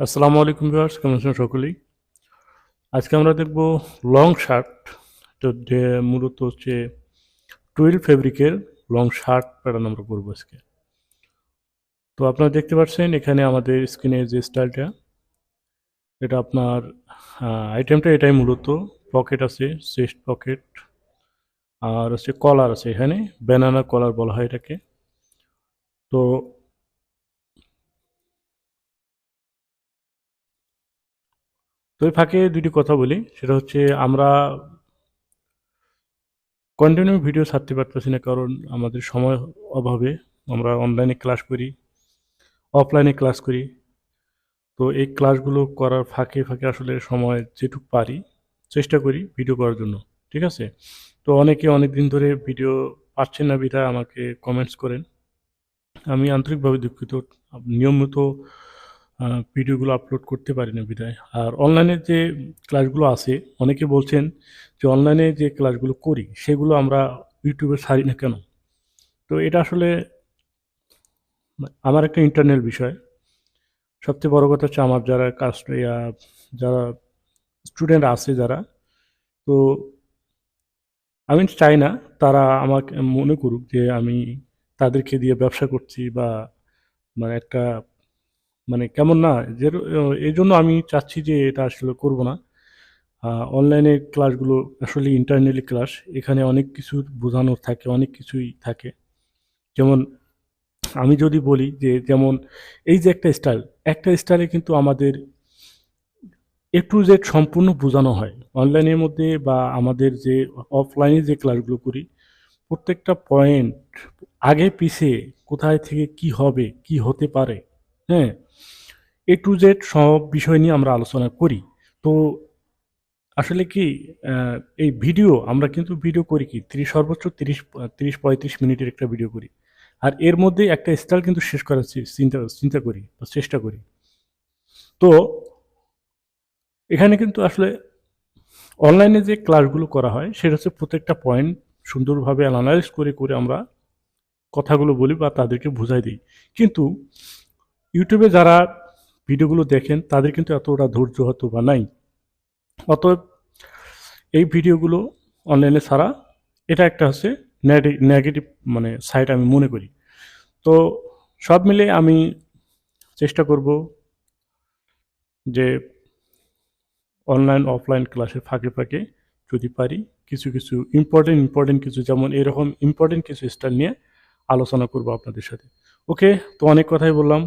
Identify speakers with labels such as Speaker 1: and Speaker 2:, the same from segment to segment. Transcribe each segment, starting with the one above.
Speaker 1: আসসালামু আলাইকুম ভিউয়ার্স, কেমন আছেন সকলেই? আজকে আমরা দেখব লং শার্ট। তো মূলত হচ্ছে টুইল ফেব্রিকের লং শার্ট প্যাটার্ন আমরা করবো আজকে। তো আপনারা দেখতে পাচ্ছেন এখানে আমাদের স্ক্রিনে যে স্টাইলটা, এটা আপনার আইটেমটা এটাই মূলত। পকেট আছে, চেস্ট পকেট, আর হচ্ছে কলার আছে এখানে, ব্যানানা কলার বলা হয় এটাকে। তো তো এই ফাঁকে দুটি কথা বলি, সেটা হচ্ছে আমরা কন্টিনিউ ভিডিও ছাড়তে পারতেছি না, কারণ আমাদের সময় অভাবে। আমরা অনলাইনে ক্লাস করি, অফলাইনে ক্লাস করি। তো এই ক্লাসগুলো করার ফাঁকে ফাঁকে আসলে সময় যেটুকু পারি চেষ্টা করি ভিডিও করার জন্য। ঠিক আছে? তো অনেকে অনেক দিন ধরে ভিডিও পাচ্ছেন না বিধায় আমাকে কমেন্টস করেন। আমি আন্তরিকভাবে দুঃখিত। নিয়মিত ভিডিওগুলো আপলোড করতে পারি না বিধায়। আর অনলাইনে যে ক্লাসগুলো আছে, অনেকে বলছেন যে অনলাইনে যে ক্লাসগুলো করি সেগুলো আমরা ইউটিউবে ছাড়ি না কেন? তো এটা আসলে আমার একটা ইন্টারনাল বিষয়। সবচেয়ে বড় কথা হচ্ছে আমার যারা যারা স্টুডেন্ট আছে যারা, তো আমি চাই না তারা আমাকে মনে করুক যে আমি তাদেরকে দিয়ে ব্যবসা করছি, বা মানে একটা মানে কেমন না যে, এই জন্য আমি চাচ্ছি যে এটা আসলে করব না। অনলাইনে ক্লাসগুলো আসলে ইন্টারনালি ক্লাস, এখানে অনেক কিছু বোঝানোর থাকে, অনেক কিছুই থাকে। যেমন আমি যদি বলি যে, যেমন এই যে একটা স্টাইলে কিন্তু আমাদের এ টু জেড সম্পূর্ণ বোঝানো হয় অনলাইনের মধ্যে, বা আমাদের যে অফলাইনে যে ক্লাসগুলো করি প্রত্যেকটা পয়েন্ট আগে পিছে কোথায় থেকে কি হবে কি হতে পারে, হ্যাঁ, এ টু জেড সব বিষয় নিয়ে আমরা আলোচনা করি। তো আসলে কি, এই ভিডিও আমরা কিন্তু ভিডিও করি কি সর্বোচ্চ 30-35 মিনিটের একটা ভিডিও করি। আর এর মধ্যে একটা স্টাইল কিন্তু শেষ করার চিন্তা চিন্তা করি বা চেষ্টা করি। তো এখানে কিন্তু আসলে অনলাইনে যে ক্লাসগুলো করা হয় সেটা হচ্ছে প্রত্যেকটা পয়েন্ট সুন্দরভাবে অ্যানালাইজ করে করে আমরা কথাগুলো বলি বা তাদেরকে বুঝাই দিই। কিন্তু ইউটিউবে যারা ভিডিওগুলো দেখেন তাদের কিন্তু এতটা ধৈর্য হয়তো বা নাই। অতএব এই ভিডিওগুলো অনলাইনে ছাড়া, এটা একটা হচ্ছে নেগেটিভ মানে সাইড আমি মনে করি। তো সব মিলে আমি চেষ্টা করব যে অনলাইন অফলাইন ক্লাসের ফাঁকে ফাঁকে যদি পারি কিছু কিছু ইম্পর্টেন্ট কিছু, যেমন এরকম ইম্পর্টেন্ট কিছু স্টাইল নিয়ে আলোচনা করব আপনাদের সাথে। ওকে, তো অনেক কথাই বললাম,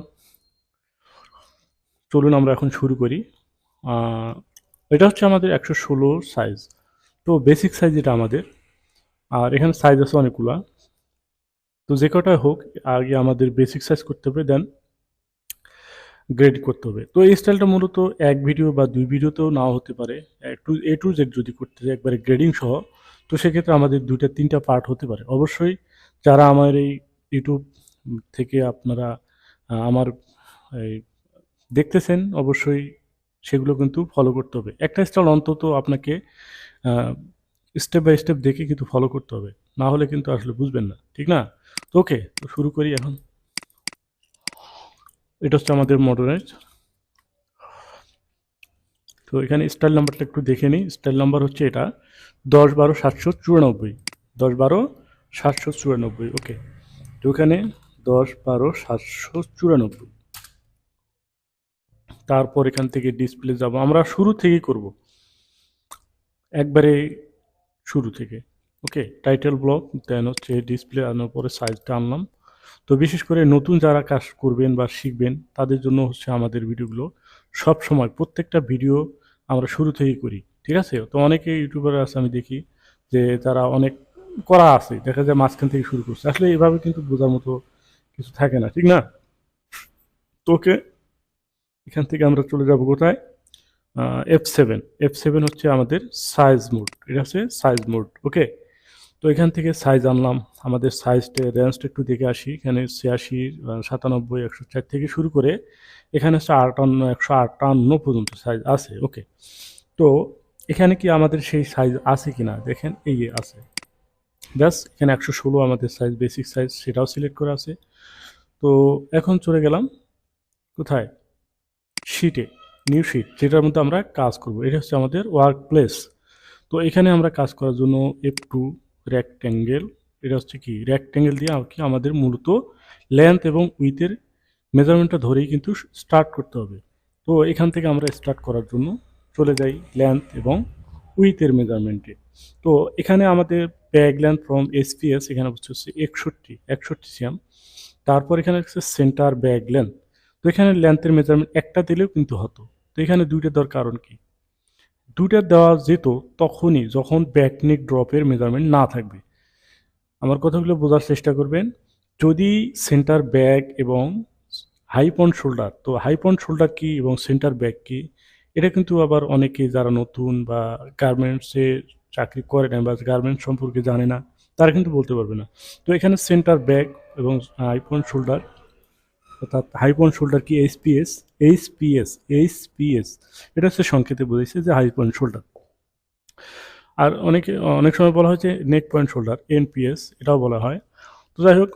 Speaker 1: চলুন আমরা এখন শুরু করি। আহ, এটা হচ্ছে আমাদের 116 সাইজ। তো বেসিক সাইজ এটা আমাদের, আর এখানে সাইজ আছে অনেকগুলা। তো যে কটা হোক, আগে আমাদের বেসিক সাইজ করতে হবে, দেন গ্রেড করতে হবে। তো এই স্টাইলটা মূলত এক ভিডিও বা দুই ভিডিওতেও নাও হতে পারে। একটু এ টু জেড যদি করতে চাই একবারে গ্রেডিং সহ, তো সেক্ষেত্রে আমাদের দুইটা তিনটা পার্ট হতে পারে অবশ্যই। যারা আমার এই ইউটিউব থেকে আপনারা আমার এই দেখতেছেন, অবশ্যই সেগুলো কিন্তু ফলো করতে হবে। একটা স্টাইল অন্তত আপনাকে স্টেপ বাই স্টেপ দেখে কিন্তু ফলো করতে হবে, না হলে কিন্তু আসলে বুঝবেন না, ঠিক না? তো ওকে, তো শুরু করি এখন। এটা হচ্ছে আমাদের মডারাইজ। তো এখানে স্টাইল নাম্বারটা একটু দেখে নিই। স্টাইল নাম্বার হচ্ছে এটা 10-12-794, 10-12-794। ওকে, তো এখানে 10-12-794। তারপর এখান থেকে ডিসপ্লে যাব, আমরা শুরু থেকেই করব, একবারে শুরু থেকে। ওকে, টাইটেল ব্লক, দেন হচ্ছে ডিসপ্লে আনার পরে সাইজটা আনলাম। তো বিশেষ করে নতুন যারা কাজ করবেন বা শিখবেন তাদের জন্য হচ্ছে আমাদের ভিডিওগুলো সব সময়, প্রত্যেকটা ভিডিও আমরা শুরু থেকেই করি। ঠিক আছে? তো অনেকে ইউটিউবার আছে আমি দেখি যে তারা অনেক করা আছে, দেখা যায় মাঝখান থেকে শুরু করছে, আসলে এভাবে কিন্তু বোঝার মতো কিছু থাকে না, ঠিক না? তো ওকে, এখান থেকে আমরা চলে যাব কোথায়? F7 হচ্ছে আমাদের সাইজ মোড, এটা হচ্ছে সাইজ মোড। ওকে, তো এখান থেকে সাইজ আনলাম। আমাদের সাইজটা রেঞ্জটা একটু দেখে আসি। এখানে 86, 97, 104 থেকে শুরু করে এখানে হচ্ছে 58, 158 পর্যন্ত সাইজ আছে। ওকে, তো এখানে কি আমাদের সেই সাইজ আছে কিনা দেখেন, এই যে আছে। ব্যাস, এখানে 116 আমাদের সাইজ, বেসিক সাইজ, সেটাও সিলেক্ট করা আছে। তো এখন চলে গেলাম কোথায়? শিটে, নিউ শিট, যেটার মধ্যে আমরা কাজ করব। এটা হচ্ছে আমাদের ওয়ার্ক প্লেস। তো এখানে আমরা কাজ করার জন্য F2 রেক্ট্যাঙ্গেল, এটা হচ্ছে কি রেক্ট্যাঙ্গেল দিয়ে কি আমাদের মূলত লেন্থ এবং উইথের মেজারমেন্টটা ধরেই কিন্তু স্টার্ট করতে হবে। তো এখান থেকে আমরা স্টার্ট করার জন্য চলে যাই লেন্থ এবং উইথের মেজারমেন্টে। তো এখানে আমাদের ব্যাক লেন্থ ফ্রম এসপিএস এখানে হচ্ছে 61 সিএম। তারপর এখানে হচ্ছে সেন্টার ব্যাক লেন্থ। তো এখানে লেন্থের মেজারমেন্ট একটা দিলেও কিন্তু হতো, তো এখানে দুইটা দেওয়ার কারণ কি? দুইটা দেওয়া যেত তখনই যখন ব্যাক নেক ড্রপের মেজারমেন্ট না থাকবে। আমার কথাগুলো বোঝার চেষ্টা করবেন। যদি সেন্টার ব্যাক এবং হাই পয়েন্ট শোল্ডার, তো হাই পয়েন্ট শোল্ডার কি এবং সেন্টার ব্যাক কি, এটা কিন্তু আবার অনেকে যারা নতুন বা গার্মেন্টসে চাকরি করে না বা গার্মেন্টস সম্পর্কে জানে না, তারা কিন্তু বলতে পারবে না। তো এখানে সেন্টার ব্যাক এবং হাই পয়েন্ট শোল্ডার, অর্থাৎ হাই পয়েন্ট শোল্ডার কি এইচপিএস, এইচপিএস এটা হচ্ছে সংক্ষেপে বোঝাইছে যে হাই পয়েন্ট শোল্ডার। আর অনেক সময় বলা হয় যে নেক পয়েন্ট শোল্ডার, এনপিএস এটাও বলা হয়। তো যাই হোক,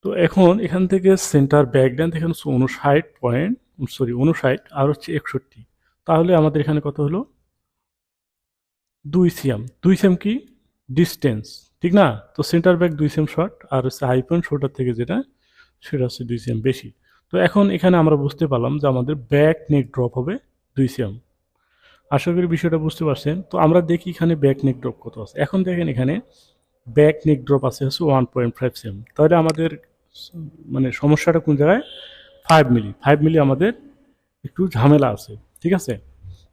Speaker 1: তো এখন এখান থেকে সেন্টার ব্যাকড্যান্ড এখানে 59 আর হচ্ছে 61, তাহলে আমাদের এখানে কত হলো? 2 সিএম। 2 সিএম কি ডিস্টেন্স, ঠিক না? তো সেন্টার ব্যাক 2 সিএম শর্ট, আর হচ্ছে হাই পয়েন্ট শোল্ডার থেকে যেটা, সেটা হচ্ছে 2 সিএম বেশি। তো এখন এখানে আমরা বুঝতে পারলাম যে আমাদের ব্যাক নেক ড্রপ হবে 2 সিএম। আশা করি বিষয়টা বুঝতে পারছেন। তো আমরা দেখি এখানে ব্যাক নেক ড্রপ কত আছে। এখন দেখেন এখানে ব্যাক নেক ড্রপ আছে হচ্ছে 1.5 সিএম। তাহলে আমাদের মানে সমস্যাটা কোন জায়গায়? 5 মিলি। 5 মিলি আমাদের একটু ঝামেলা আছে, ঠিক আছে?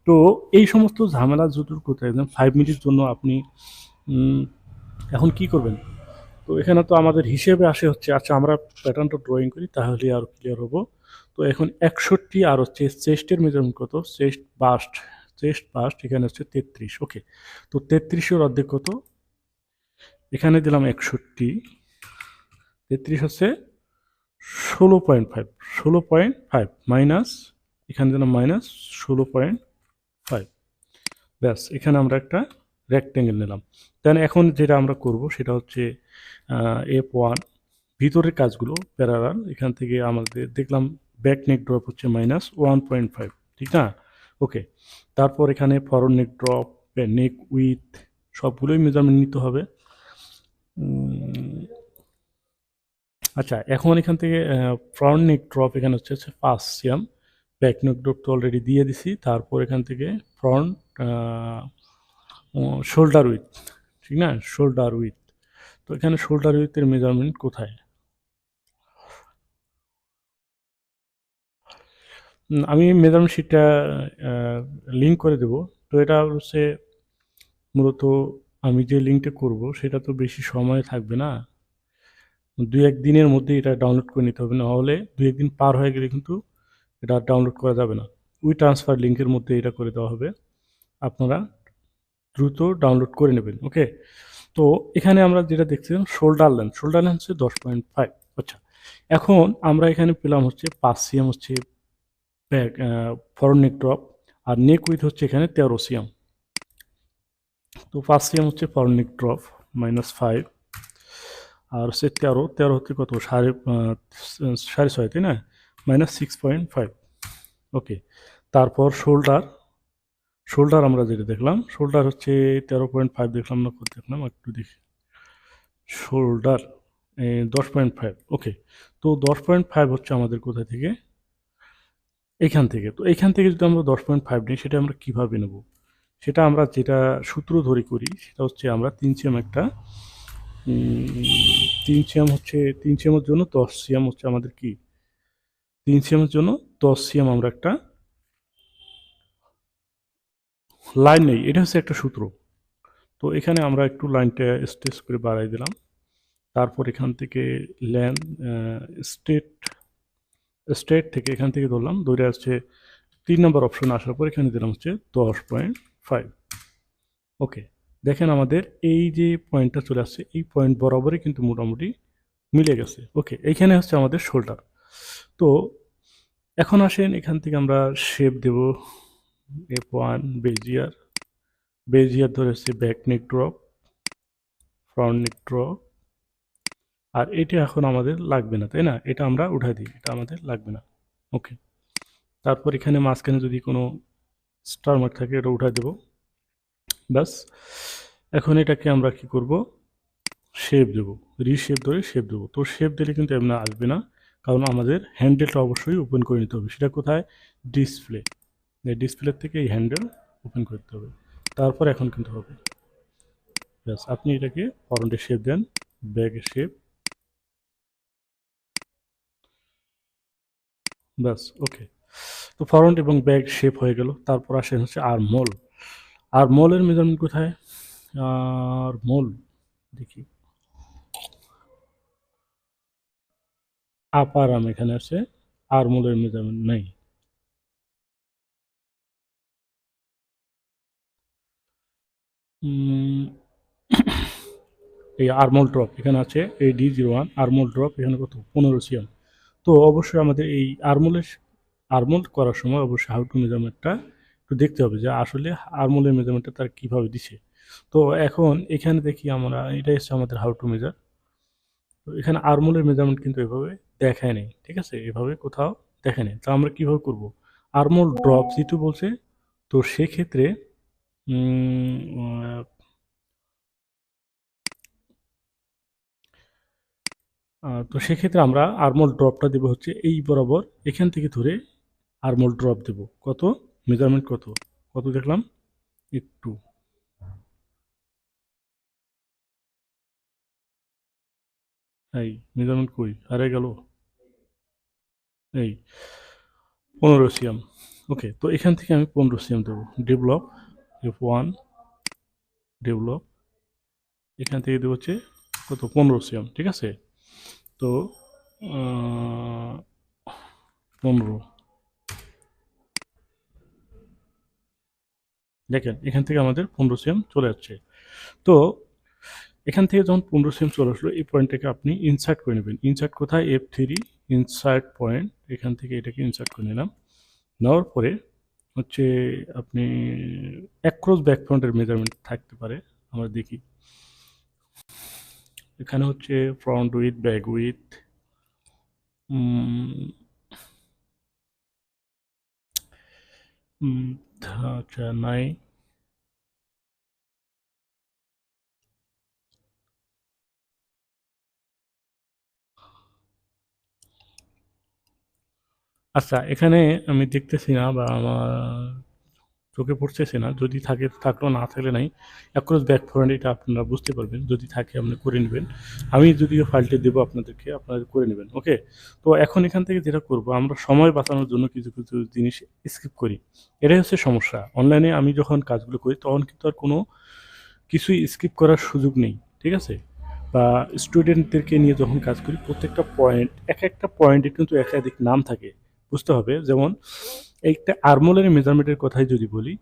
Speaker 1: তো এই সমস্ত ঝামেলা যদুর কোথায় 5 মিলির জন্য আপনি এখন কি করবেন? তো এখানে তো আমাদের হিসেবে আসে হচ্ছে, আচ্ছা আমরা প্যাটার্নটা ড্রয়িং করি তাহলে আর ক্লিয়ার হবো। তো এখন 61 আর হচ্ছে চেস্টের মেজারমেন্ট কত? চেস্ট বাস্ট এখানে হচ্ছে 33। ওকে, তো 33-এর অর্ধেক কত? এখানে দিলাম 61, 33 হচ্ছে 16.5, 16.5 মাইনাস, এখানে দিলাম মাইনাস 16.5। ব্যাস, এখানে আমরা একটা রেক্টেঙ্গেল নিলাম। দেন এখন যেটা আমরা করব সেটা হচ্ছে F1 ভিতরের কাজগুলো প্যারালাল। এখান থেকে আমাদের দেখলাম ব্যাক নেক ড্রপ হচ্ছে -1.5, ঠিক না? ওকে, তারপর এখানে forward neck drop, neck with সবগুলোই মেজারমেন্ট নিতে হবে। আচ্ছা, এখন এখান থেকে ফ্রন্ট নেক ড্রপ এখানে হচ্ছে 5 সিএম। ব্যাক নেক ড্রপ তো অলরেডি দিয়ে দিছি। তারপর এখান থেকে ফ্রন্ট শোল্ডার উইথ, ঠিক না? Shoulder with. তো এখানে শোল্ডার উইথের মেজারমেন্ট কোথায়? আমি মেজারমেন্ট শিটটা লিঙ্ক করে দেব। তো এটা হচ্ছে মূলত আমি যে লিঙ্কটা করব সেটা তো বেশি সময় থাকবে না। 2-1 দিনের মধ্যে এটা ডাউনলোড করে নিতে হবে, না হলে 2-1 দিন পার হয়ে গেলে কিন্তু এটা ডাউনলোড করা যাবে না। উই ট্রান্সফার লিঙ্কের মধ্যে এটা করে দেওয়া হবে, আপনারা দ্রুত ডাউনলোড করে নেবেন। ওকে, তো এখানে আমরা যেটা দেখছিলাম শোল্ডার লেন্থ হচ্ছে 10.5। আচ্ছা, এখন আমরা এখানে পেলাম হচ্ছে 5 সিএম হচ্ছে ব্যাক ফরওয়ার্ড নেক ড্রপ, আর নেক উইথ হচ্ছে এখানে 13 সিএম। তো 5 সিএম হচ্ছে ফরওয়ার্ড নেক ড্রপ -5, আর হচ্ছে 13 হচ্ছে কত? 6.5, তাই না? -6.5। ওকে, তারপর শোল্ডার আমরা যেটা দেখলাম, শোল্ডার হচ্ছে 13.5 দেখলাম না, কত দেখলাম একটু দেখি। শোল্ডার 10.5। ওকে, তো 10.5 হচ্ছে আমাদের কোথা থেকে? এখান থেকে। তো এখান থেকে যদি আমরা 10.5 নিই, সেটা আমরা কিভাবে নেব? সেটা আমরা যেটা সূত্র ধরে করি সেটা হচ্ছে আমরা 3 সিএম একটা 3 সিএম হচ্ছে 3 সিএমের জন্য 10 সিএম হচ্ছে আমাদের কি? 3 সিএমের জন্য 10 সিএম আমরা একটা লাইন নেই, এটা হচ্ছে একটা সূত্র। তো এখানে আমরা একটু লাইনটা স্ট্রেচ করে বাড়াই দিলাম। তারপর এখান থেকে ল্যান স্টেট স্টেট থেকে এখান থেকে ধরলাম, ধরে আসছে 3 নম্বর অপশন আসার পর এখানে দিলাম হচ্ছে 10.5। ওকে, দেখেন আমাদের এই যে পয়েন্টটা চলে আসছে, এই পয়েন্ট বরাবরই কিন্তু মোটামুটি মিলে গেছে। ওকে, এইখানে হচ্ছে আমাদের শোল্ডার। তো এখন আসেন এখান থেকে আমরা শেপ দেব F1 বেজিয়ার ধরে হচ্ছে back neck drop, front neck drop, আর এটা এখন আমাদের লাগবে না, তাই না? এটা আমরা উঠাই দিই, এটা আমাদের লাগবে না। ওকে, তারপর এখানে মাঝখানে যদি কোনো স্টার মার্ক থাকে এটা উঠাই দেবো। ব্যাস, এখন এটাকে আমরা কি করব, শেপ দেবো, রিশেপ ধরে শেপ দেবো। তো শেপ দিলে কিন্তু এমন আসবে না, কারণ আমাদের হ্যান্ডেলটা অবশ্যই ওপেন করে নিতে হবে। সেটা কোথায়, ডিসপ্লে, ডিসপ্লে থেকে এই হ্যান্ডেল ওপেন করতে হবে, তারপর এখন কিন্তু হবে। ব্যাস, আপনি এটাকে ফরন্টে শেপ দেন, ব্যাকে শেপ, ব্যাস ওকে। তো ফরন্ট এবং ব্যাক শেপ হয়ে গেল। তারপর আসেন হচ্ছে আর্মহোল। আর্মহোলের মেজারমেন্ট কোথায়, আর্মহোল দেখি, আপার আর্ম এখানে আছে, আর্মহোলের মেজারমেন্ট নেই। এই আর্মহোল ড্রপ এখানে আছে, এই D01 আর্মহোল ড্রপ এখানে কত, 15 সিএম। তো অবশ্যই আমাদের এই আর্মহোল করার সময় অবশ্যই হাউ টু মেজারমেন্টটা একটু দেখতে হবে, যে আসলে আর্মহোলের মেজারমেন্টটা তার কীভাবে দিছে। তো এখন এখানে দেখি আমরা, এটাই হচ্ছে আমাদের হাউ টু মেজার। তো এখানে আর্মহোলের মেজারমেন্ট কিন্তু এভাবে দেখায় নেই, ঠিক আছে, এভাবে কোথাও দেখায় নেই। তো আমরা কীভাবে করব, আর্মহোল ড্রপ যেহেতু বলছে, তো সেক্ষেত্রে তো সেক্ষেত্রে আমরা আর্মহোল ড্রপটা দেবো হচ্ছে এই বরাবর, এখান থেকে ধরে আর্মহোল ড্রপ দেব। কত, মেজারমেন্ট কত, কত দেখলাম একটু, এই মেজারমেন্ট কই হারিয়ে গেল, এই 15 সিএম। ওকে, তো এখান থেকে আমি 15 সিএম দেবো। ডেভেলপ F1, ডেভেলপ, এখান থেকে দেবো হচ্ছে কত, 15 সিএম, ঠিক আছে। তো 15, দেখেন এখান থেকে আমাদের 15 সিএম চলে যাচ্ছে। তো এখান থেকে যখন 15 সিএম চলে আসলো, এই পয়েন্টটাকে আপনি ইনসার্ট করে নেবেন। ইনসার্ট কোথায়, F3, ইনসার্ট পয়েন্ট, এখান থেকে এটাকে ইনসার্ট করে নিলাম। নেওয়ার পরে হচ্ছে আপনি অ্যাক্রস ব্যাক ফ্রন্টের মেজারমেন্ট থাকতে পারে, আমরা দেখি। এখানে হচ্ছে ফ্রন্ট উইথ, ব্যাক উইথ, আচ্ছা নাই, আচ্ছা এখানে আমি দেখতেছি না, বা আমার চোখে পড়তেছে না, যদি থাকে থাকলো, না থাকলে নাই। অ্যাক্রস ব্যাক ফ্রন্ট এটা আপনারা বুঝতে পারবেন, যদি থাকে আপনি করে নেবেন। আমি যদিও ফাইলটি দেবো আপনাদেরকে, আপনারা করে নেবেন। ওকে, তো এখন এখান থেকে যেটা করব, আমরা সময় বাঁচানোর জন্য কিছু কিছু জিনিস স্কিপ করি। এটাই হচ্ছে সমস্যা। অনলাইনে আমি যখন কাজগুলো করি তখন কিন্তু আর কোনো কিছুই স্কিপ করার সুযোগ নেই, ঠিক আছে। বা স্টুডেন্টদেরকে নিয়ে যখন কাজ করি, প্রত্যেকটা পয়েন্ট, এক একটা পয়েন্টের কিন্তু একাধিক নাম থাকে, বুঝতে হবে। যেমন একটা আর্মহোলের মেজারমেন্টের কথাই যদি বলি,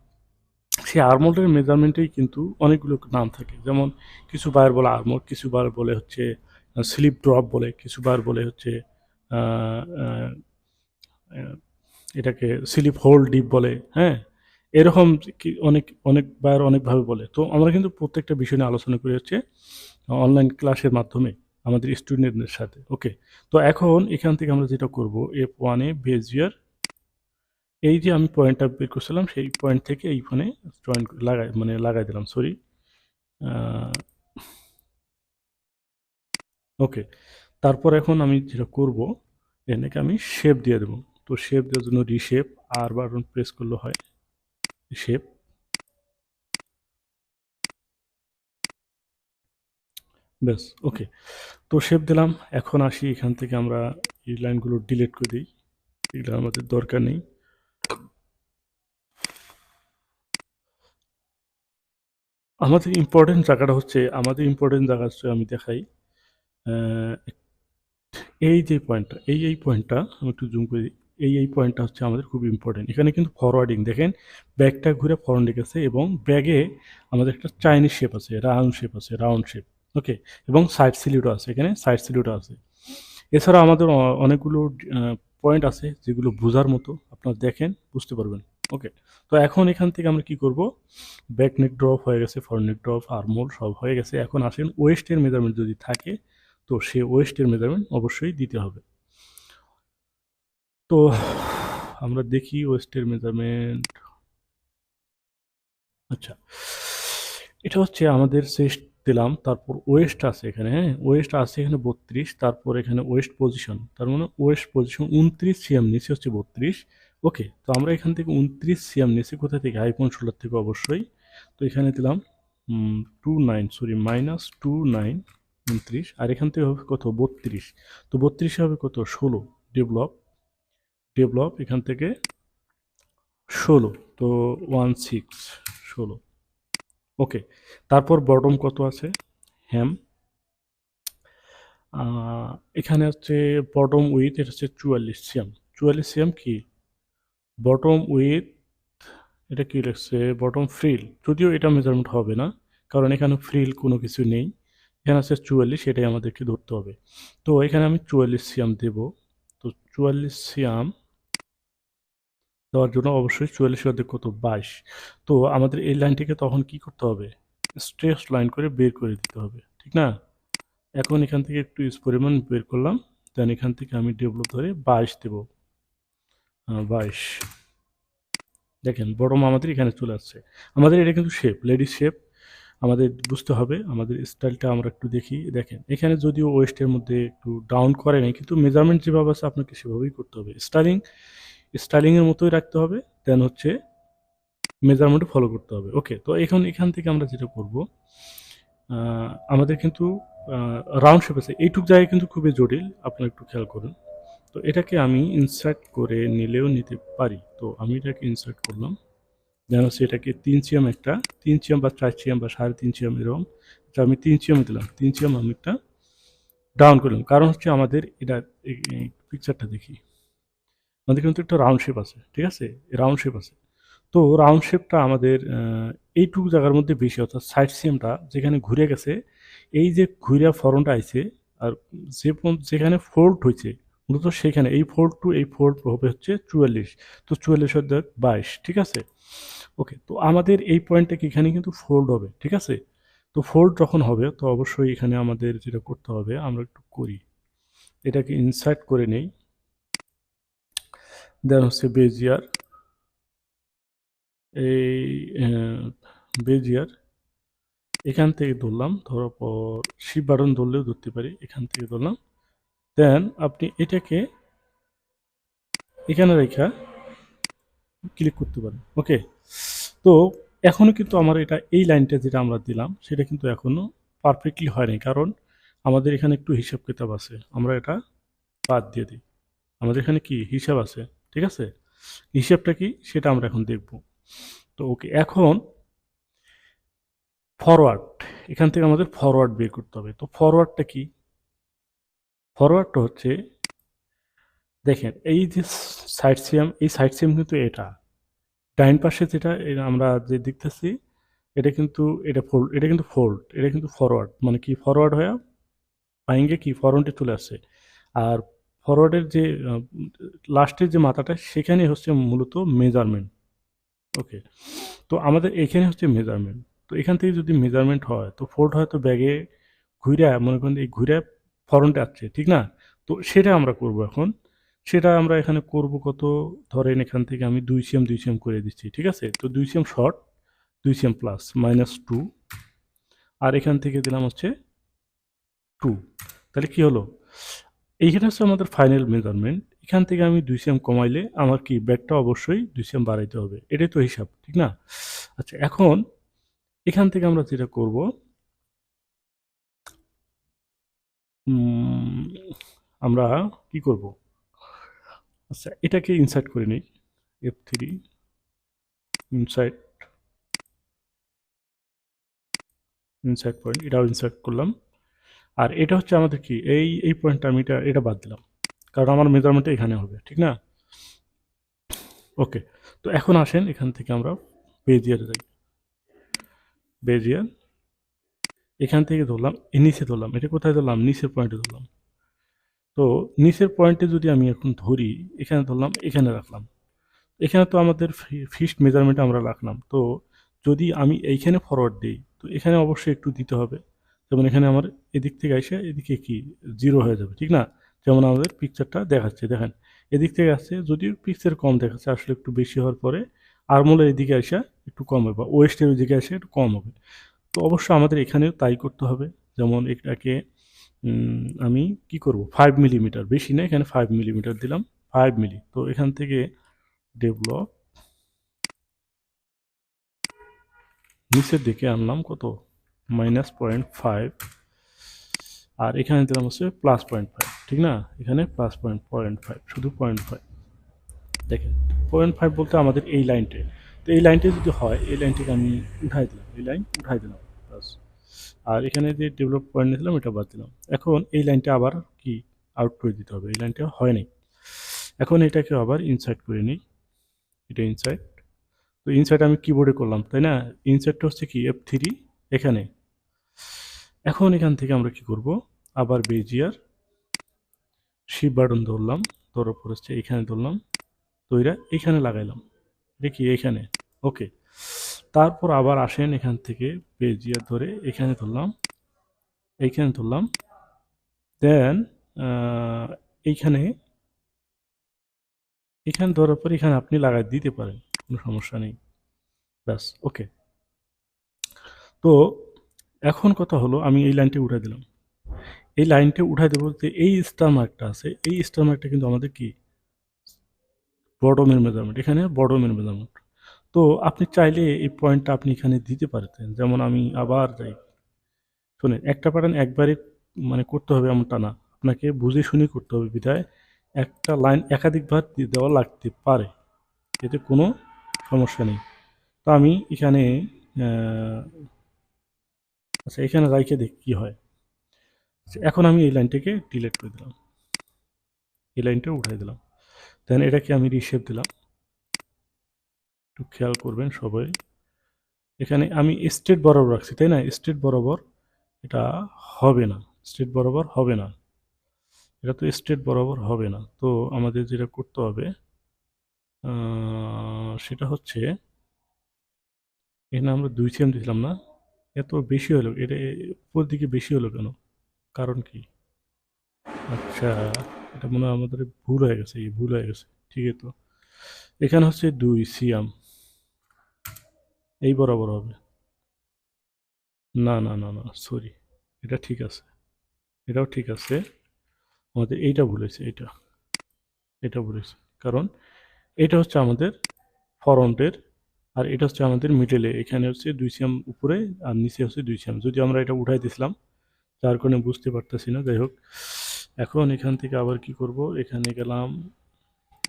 Speaker 1: সেই আর্মহোলের মেজারমেন্টেই কিন্তু অনেকগুলো নাম থাকে। যেমন কিছু বার বলে আর্মহোল, কিছু বার বলে হচ্ছে স্লিপ ড্রপ বলে, কিছু বার বলে হচ্ছে আহ, আহ, আহ, এটাকে স্লিপ হোল্ড ডিপ বলে, হ্যাঁ, এরকম কি অনেকবার অনেকভাবে বলে। তো আমরা কিন্তু প্রত্যেকটা বিষয় নিয়ে আলোচনা করি হচ্ছে অনলাইন ক্লাসের মাধ্যমে আমাদের স্টুডেন্টদের সাথে। ওকে, তো এখন এখান থেকে আমরা যেটা করব, F1 এ বেজিয়ার, এই যে আমি পয়েন্টটা বের করছিলাম, সেই পয়েন্ট থেকে এই ফোনে জয়েন লাগাই দিলাম, সরি। ওকে, তারপর এখন আমি যেটা করব, এটাকে আমি শেপ দিয়ে দেবো। তো শেপ দেওয়ার জন্য রিশেপ, আর বাটন প্রেস করলে হয় শেপ, ব্যাস ওকে। তো শেপ দিলাম। এখন আসি এখান থেকে আমরা এই লাইনগুলো ডিলিট করে দিই, এগুলো আমাদের দরকার নেই। আমাদের ইম্পর্টেন্ট জায়গাটা হচ্ছে, আমি দেখাই। আহ, এই যে পয়েন্টটা, এই পয়েন্টটা আমি একটু জুম করে দিই। এই পয়েন্টটা হচ্ছে আমাদের খুব ইম্পর্টেন্ট। এখানে কিন্তু ফরওয়ার্ডিং দেখেন, ব্যাগটা ঘুরে ফরওয়ার্ডিং আছে, এবং ব্যাগে আমাদের একটা চাইনিজ শেপ আছে, রাউন্ড শেপ। ওকে, এবং সাইড সিলিউটও আছে, এখানে সাইড সিলিউটও আছে। এছাড়া আমাদের অনেকগুলো পয়েন্ট আছে যেগুলো বোঝার মতো, আপনারা দেখেন বুঝতে পারবেন। ওকে, তো এখন এখান থেকে আমরা কি করব, ব্যাক নেক ড্রপ হয়ে গেছে, ফ্রন্ট নেক ড্রপ, আর্মহোল সব হয়ে গেছে। এখন আসেন ওয়েস্টের মেজারমেন্ট যদি থাকে, তো সে ওয়েস্টের মেজারমেন্ট অবশ্যই দিতে হবে। তো আমরা দেখি ওয়েস্টের মেজারমেন্ট। আচ্ছা, এটা হচ্ছে আমাদের চেস্ট দিলাম, তারপর ওয়েস্ট আছে এখানে, হ্যাঁ ওয়েস্ট আছে এখানে 32, তারপর এখানে ওয়েস্ট পজিশন, তার মানে ওয়েস্ট পজিশন 29 সিএম, নিচে হচ্ছে 32। ওকে, তো আমরা এখান থেকে 29 সিএম নিচে কোথা থেকে, আইফোন 16 থেকে অবশ্যই। তো এখানে দিলাম 29, সরি -29, 29, আর এখান থেকে হবে কত 32, তো 32 হবে কত 16, ডেভেলপ ডেভেলপ এখান থেকে 16, তো 16, 16। ওকে, তারপর বটম কত আছে, হ্যাম, এখানে হচ্ছে বটম উইথ, এটা হচ্ছে 44 সিএম, 44 সিএম কি বটম উইথ, এটা কি লিখছে বটম ফ্রিল, যদিও এটা মেজারমেন্ট হবে না কারণ এখানে ফ্রিল কোনো কিছু নেই, এখানে আছে 44, এটাই আমাদেরকে ধরতে হবে। তো এখানে আমি 44 সিএম দেব, তো 44 সিএম দেওয়ার জন্য অবশ্যই 44 কত 22। তো আমাদের এই লাইনটিকে তখন কি করতে হবে, স্ট্রেস লাইন করে বের করে দিতে হবে, ঠিক না। এখন এখান থেকে একটু পরিমাণ বের করলাম, দেন এখান থেকে আমি ডেভেলপ ধরে 22 দেব, 22। দেখেন বটম আমাদের এখানে চলে আসছে, আমাদের এটা কিন্তু শেপ, লেডিস শেপ, আমাদের বুঝতে হবে আমাদের স্টাইলটা আমরা একটু দেখি। দেখেন এখানে যদিও ওয়েস্টের মধ্যে একটু ডাউন করে নাই, কিন্তু মেজারমেন্ট যেভাবে আছে আপনাকে সেভাবেই করতে হবে, স্টাইলিংয়ের মতোই রাখতে হবে, দেন হচ্ছে মেজারমেন্ট ফলো করতে হবে। ওকে, তো এখান থেকে আমরা যেটা করব, আমাদের কিন্তু রাউন্ড শেপ আছে, এইটুক জায়গায় কিন্তু খুবই জটিল, আপনারা একটু খেয়াল করুন। তো এটাকে আমি ইনসার্ট করে নিলেও নিতে পারি, তো আমি এটাকে ইনসার্ট করলাম, যেন হচ্ছে এটাকে 3 সিএম, একটা 3 সিএম বা 4 সিএম বা 3.5 সিএম এরকম, এটা আমি 3 সিএম দিলাম, 3 সিএম আমি একটা ডাউন করলাম, কারণ হচ্ছে আমাদের এটা পিকচারটা দেখি, আমাদের কিন্তু একটা রাউন্ড শেপ আছে, ঠিক আছে, রাউন্ড শেপ আছে। তো রাউন্ড শেপটা আমাদের এইটুকু জায়গার মধ্যে বেশি, অর্থাৎ সাইড সিএমটা যেখানে ঘুরে গেছে, এই যে ঘুরে ফরনটা আইছে, আর যেখানে ফোল্ড হয়েছে মূলত সেখানে এই ফোল্ড টু এই ফোল্ড হবে হচ্ছে 44, তো 44 অর্থাৎ 22, ঠিক আছে। ওকে, তো আমাদের এই পয়েন্টটা কি এখানে কিন্তু ফোল্ড হবে, ঠিক আছে। তো ফোল্ড যখন হবে তো অবশ্যই এখানে আমাদের যেটা করতে হবে, আমরা একটু করি, এটাকে ইনসার্ট করে নেই, দেন হচ্ছে বেজিয়ার, এই বেজিয়ার এখান থেকে ধরলাম, ধরার পর শিপ বাটন ধরলেও ধরতে পারি, এখান থেকে ধরলাম, দেন আপনি এটাকে এখানে রেখা ক্লিক করতে পারেন। ওকে, তো এখনও কিন্তু আমার এটা এই লাইনটা যেটা আমরা দিলাম সেটা কিন্তু এখনও পারফেক্টলি হয়নি, কারণ আমাদের এখানে একটু হিসাব কিতাব আছে, আমরা এটা বাদ দিয়ে দিই, আমাদের এখানে কি হিসাব আছে, ঠিক আছে, হিসাবটা কি সেটা আমরা এখন দেখব। তো ওকে, এখন ফরওয়ার্ড, এখান থেকে আমাদের ফরওয়ার্ড বের করতে হবে। তো ফরওয়ার্ডটা কি, ফরওয়ার্ডটা হচ্ছে দেখেন এই যে সাইড সিএম, এই সাইড সিএম কিন্তু এটা ডাইন পাশে যেটা আমরা যে দেখতেছি, এটা কিন্তু এটা ফোল্ড, এটা কিন্তু ফোল্ড, এটা কিন্তু ফরওয়ার্ড, মানে কি ফরওয়ার্ড হয়ে বাইঙ্গে কি ফরওয়ার্ডে চলে আসছে, আর ফরওয়ার্ডের যে লাস্টের যে মাথাটা সেখানে হচ্ছে মূলত মেজারমেন্ট। ওকে, তো আমাদের এখানে হচ্ছে মেজারমেন্ট, তো এখান থেকে যদি মেজারমেন্ট হয় তো ফোল্ড হয়, তো ব্যাগে ঘুরে মনে করেন এই ঘুরে ফরন্টে আসছে, ঠিক না। তো সেটা আমরা করব এখন, সেটা আমরা এখানে করব কত, ধরেন এখান থেকে আমি 2 সিএম 2 সিএম করে দিচ্ছি, ঠিক আছে। তো 2 সিএম শর্ট, 2 সিএম প্লাস -2, আর এখান থেকে দিলাম হচ্ছে 2, তাহলে কি হলো, এইখানে হচ্ছে আমাদের ফাইনাল মেজারমেন্ট, এখান থেকে আমি 2 সিএম কমাইলে আমার কি ব্যাগটা অবশ্যই 2 সিএম বাড়াইতে হবে, এটাই তো হিসাব, ঠিক না। আচ্ছা, এখন এখান থেকে আমরা যেটা করব, আমরা কি করব, আচ্ছা এটাকে ইনসার্ট করে নিই, F3 ইনসার্ট, ইনসার্ট পয়েন্ট, এটাও ইনসার্ট করলাম, আর এটা হচ্ছে আমাদের কি এই পয়েন্টটা আমি এটা বাদ দিলাম, কারণ আমার মেজারমেন্টটা এখানে হবে, ঠিক না। ওকে, তো এখন আসেন এখান থেকে আমরা বেজিয়ারে যাই, বেজিয়ার এখান থেকে ধরলাম, নিচে ধরলাম, এটা কোথায় ধরলাম, নিচের পয়েন্টে ধরলাম। তো নিচের পয়েন্টে যদি আমি এখন ধরি, এখানে ধরলাম, এখানে রাখলাম, এখানে তো আমাদের ফিক্সড মেজারমেন্ট আমরা রাখলাম, তো যদি আমি এইখানে ফরওয়ার্ড দিই তো এখানে অবশ্যই একটু দিতে হবে, যেমন এখানে আমার এদিক থেকে এসে এদিকে কি 0 হয়ে যাবে, ঠিক না, যেমন আমাদের পিকচারটা দেখাচ্ছে, দেখেন এদিক থেকে আসছে, যদিও পিক্সেল কম দেখাচ্ছে, আসলে একটু বেশি হওয়ার পরে আর্মোলের এদিকে আসা একটু কম হবে, বা ওয়েস্টের ওইদিকে আসে একটু কম হবে। তো অবশ্য আমাদের এখানেও তাই করতে হবে। যেমন এটাকে আমি কি করব, 5 মিলিমিটার, বেশি না, এখানে 5 মিলিমিটার দিলাম, 5 মিলি। তো এখান থেকে ডেভেলপ নিচের দিকে আনলাম কত, -0.5, আর এখানে দিলাম হচ্ছে +0.5, ঠিক না? এখানে +0.5, শুধু 0.5। দেখেন 0.5 বলতে আমাদের এই লাইনটা, তো এই লাইনটা যদি হয়, এই লাইনটাকে আমি উঠাই দিলাম, এই লাইন উঠাই দিলাম, বাস। আর এখানে যে ডেভেলপ পয়েন্ট নিয়েছিলাম এটা বাদ দিলাম। এখন এই লাইনটা আবার কি আউট করে দিতে হবে, এই লাইনটা হয় নাই। এখন এটাকে আবার ইনসার্ট করে নিই, এটা ইনসার্ট। তো ইনসার্ট আমি কিবোর্ডে করলাম, তাই না? ইনসার্টটা হচ্ছে কি F3 এখানে। এখন এখান থেকে আমরা কি করব, আবার বেজিয়ার শিপ বাটন ধরলাম, ধরার পর হচ্ছে এখানে ধরলাম, তো এটা এখানে লাগাইলাম, দেখি এইখানে, ওকে। তারপর আবার আসেন এখান থেকে বেজিয়ার ধরে এখানে ধরলাম, এইখানে ধরলাম, দেন এইখানে, এখানে ধরার পর এখানে আপনি লাগাই দিতে পারেন, কোনো সমস্যা নেই, ব্যাস, ওকে। তো এখন কথা হলো, আমি এই লাইনটা উঠাই দিলাম, এই লাইনটা উঠাই দেবো, যে এই স্টার মার্কটা আছে, এই স্টার মার্কটা কিন্তু আমাদের কি বটমের মেজারমেন্ট, এখানে বটমের মেজারমেন্ট। তো আপনি চাইলে এই পয়েন্টটা আপনি এখানে দিতে পারতেন, যেমন আমি আবার যাই, শোনেন, একটা প্যাটার্ন একবারে মানে করতে হবে এমনটা না, আপনাকে বুঝে শুনে করতে হবে, বিধায় একটা লাইন একাধিকবার দেওয়া লাগতে পারে, এতে কোনো সমস্যা নেই। তো আমি এখানে আচ্ছা, এখানে রাইখে দেখি কী হয়। আচ্ছা, এখন আমি এই লাইনটাকে ডিলিট করে দিলাম, এই লাইনটা উঠাই দিলাম, দেন এটাকে আমি রিশেপ দিলাম, একটু খেয়াল করবেন সবাই। এখানে আমি স্ট্রেট বরাবর রাখছি, তাই না? স্ট্রেট বরাবর এটা হবে না, স্ট্রেট বরাবর হবে না, এটা তো স্ট্রেট বরাবর হবে না। তো আমাদের যেটা করতে হবে সেটা হচ্ছে, এখানে আমরা 2 সেম দিলাম না, এত বেশি হলো, এটা উপর দিকে বেশি হলো কেন, কারণ কি? আচ্ছা, এটা মনে হয় আমাদের ভুল হয়ে গেছে, এই ভুল হয়ে গেছে, ঠিক আছে। তো এখানে হচ্ছে 2 সিএম, এই বরাবর হবে, না না না না, সরি, এটা ঠিক আছে, এটাও ঠিক আছে, আমাদের এইটা ভুল হয়েছে, এটা ভুল হয়েছে, কারণ এটা হচ্ছে আমাদের ফরন্টের, আর এটা হচ্ছে আমাদের মিডলে, এখানে হচ্ছে 2 সিএম উপরে, আর নিচে হচ্ছে 2 সিএম, যদি আমরা এটা উঠাই দিছিলাম, যার কারণে বুঝতে পারতেছি না, যাই হোক। এখন এখান থেকে আবার কি করব, এখানে গেলাম,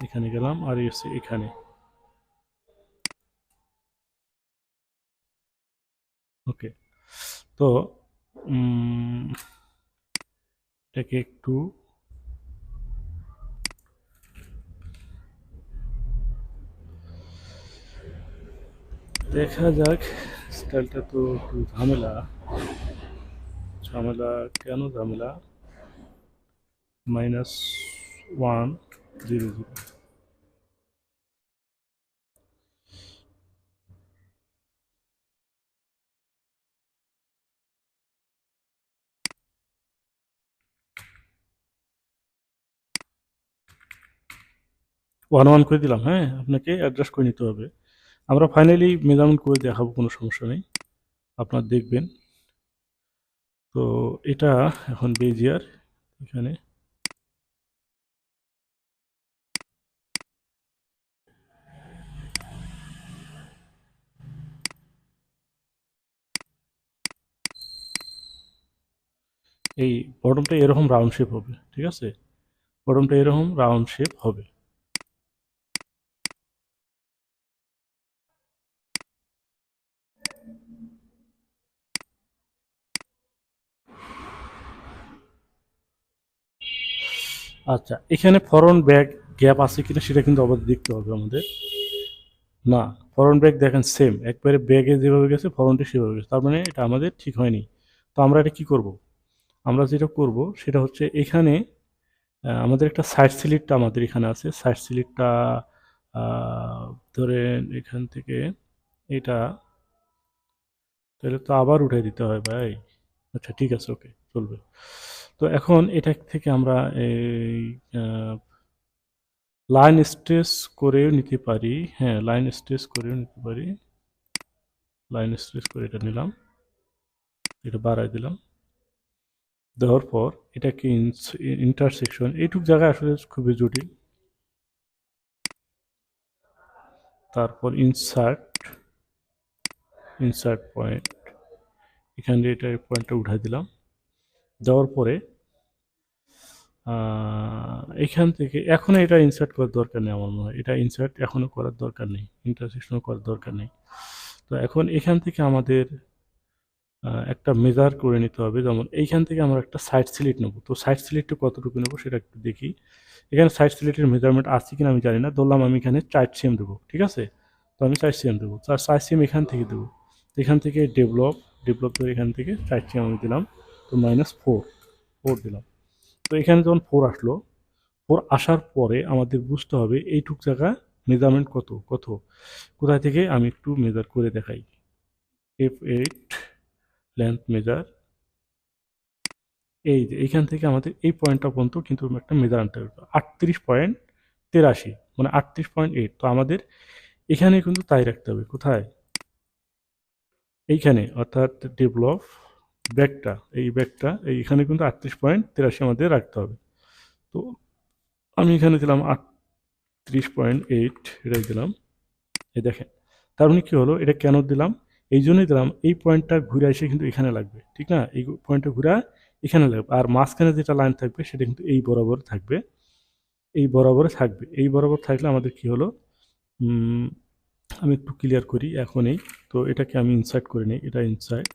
Speaker 1: এখানে গেলাম, আর এসে এখানে, ওকে। তো এটাকে একটু দেখা যাক, স্টাইলটা তো একটু ঝামেলা, ঝামেলা কেন ঝামেলা, -100, 1 করে দিলাম, হ্যাঁ, আপনাকে অ্যাডজাস্ট করে নিতে হবে। আমরা ফাইনালি মেজারমেন্ট করে দেখাবো, কোনো সমস্যা নেই, আপনার দেখবেন। তো এটা এখন বেজিয়ার, এখানে এই বটমটা এরকম রাউন্ড শেপ হবে, ঠিক আছে? বটমটা এরকম রাউন্ড শেপ হবে। আচ্ছা, এখানে ফরন্ট ব্যাক গ্যাপ আছে কিনা সেটা কিন্তু আবার দেখতে হবে আমাদের। না, ফরন্ট ব্যাক দেখেন সেম, একবারে ব্যাগে যেভাবে গেছে ফরন্টে সেভাবে গেছে, তার মানে এটা আমাদের ঠিক হয়নি। তো আমরা এটা কি করব, আমরা যেটা করব সেটা হচ্ছে, এখানে আমাদের একটা সাইড স্লিটটা আমাদের এখানে আছে, সাইড স্লিটটা ধরেন এখান থেকে এটা, তাহলে তো আবার উঠাই দিতে হয় ভাই। আচ্ছা, ঠিক আছে, ওকে, চলবে। তো এখন এটা থেকে আমরা এই লাইন স্ট্রেস করেও নিতে পারি। হ্যাঁ, লাইন স্ট্রেস করেও নিতে পারি। লাইন স্ট্রেস করে এটা নিলাম, এটা বাড়াই দিলাম। দেওয়ার পর এটাকে ইন্টারসেকশন, এইটুক জায়গায় আসলে খুবই জটিল। তারপর ইনসার্ট পয়েন্ট, এখানে এটা পয়েন্টটা উঠাই দিলাম। দেওয়ার পরে এখান থেকে এখন এটা ইনসার্ট করার দরকার নেই, আমার মনে হয় এটা ইনসার্ট এখনও করার দরকার নেই, ইন্টারসেকশনও করার দরকার নেই। তো এখন এখান থেকে আমাদের একটা মেজার করে নিতে হবে। যেমন এইখান থেকে আমরা একটা সাইড স্লিট নেব, তো সাইড স্লিটটা কতটুকু নেবো সেটা একটু দেখি। এখানে সাইড স্লিটের মেজারমেন্ট আছে কিনা আমি জানি না, ধরলাম আমি এখানে 4 cm দেবো, ঠিক আছে। তো আমি 4 cm দেবো, 4 cm এখান থেকে দেবো। এখান থেকে ডেভেলপ করে এখান থেকে 4 cm আমি দিলাম, তো -4 দিলাম। তো এখানে যখন 4 আসলো, 4 আসার পরে আমাদের বুঝতে হবে এইটুক জায়গা মেজারমেন্ট কোথায় থেকে আমি একটু মেজার করে দেখাই। F8 লেন্থ মেজার, এই যে এইখান থেকে আমাদের এই পয়েন্টটা পর্যন্ত কিন্তু একটা মেজার আনতে হবে 38.83, মানে 38.8। তো আমাদের এখানে কিন্তু তাই রাখতে হবে, কোথায়, এইখানে, অর্থাৎ ডেভেলপ ব্যাকটা এইখানে কিন্তু 38.83 আমাদের রাখতে হবে। তো আমি এখানে দিলাম 38.8, এটাই দিলাম। এই দেখেন, তার মানে কি হলো, এটা কেন দিলাম, এই জন্যই দিলাম, এই পয়েন্টটা ঘুরে এসে কিন্তু এখানে লাগবে, ঠিক না, এই পয়েন্টটা ঘুরে এখানে লাগবে। আর মাঝখানে যেটা লাইন থাকবে সেটা কিন্তু এই বরাবর থাকবে, এই বরাবর থাকলে আমাদের কি হলো, আমি একটু ক্লিয়ার করি এখনই। তো এটাকে আমি ইনসার্ট করে নিই, এটা ইনসার্ট।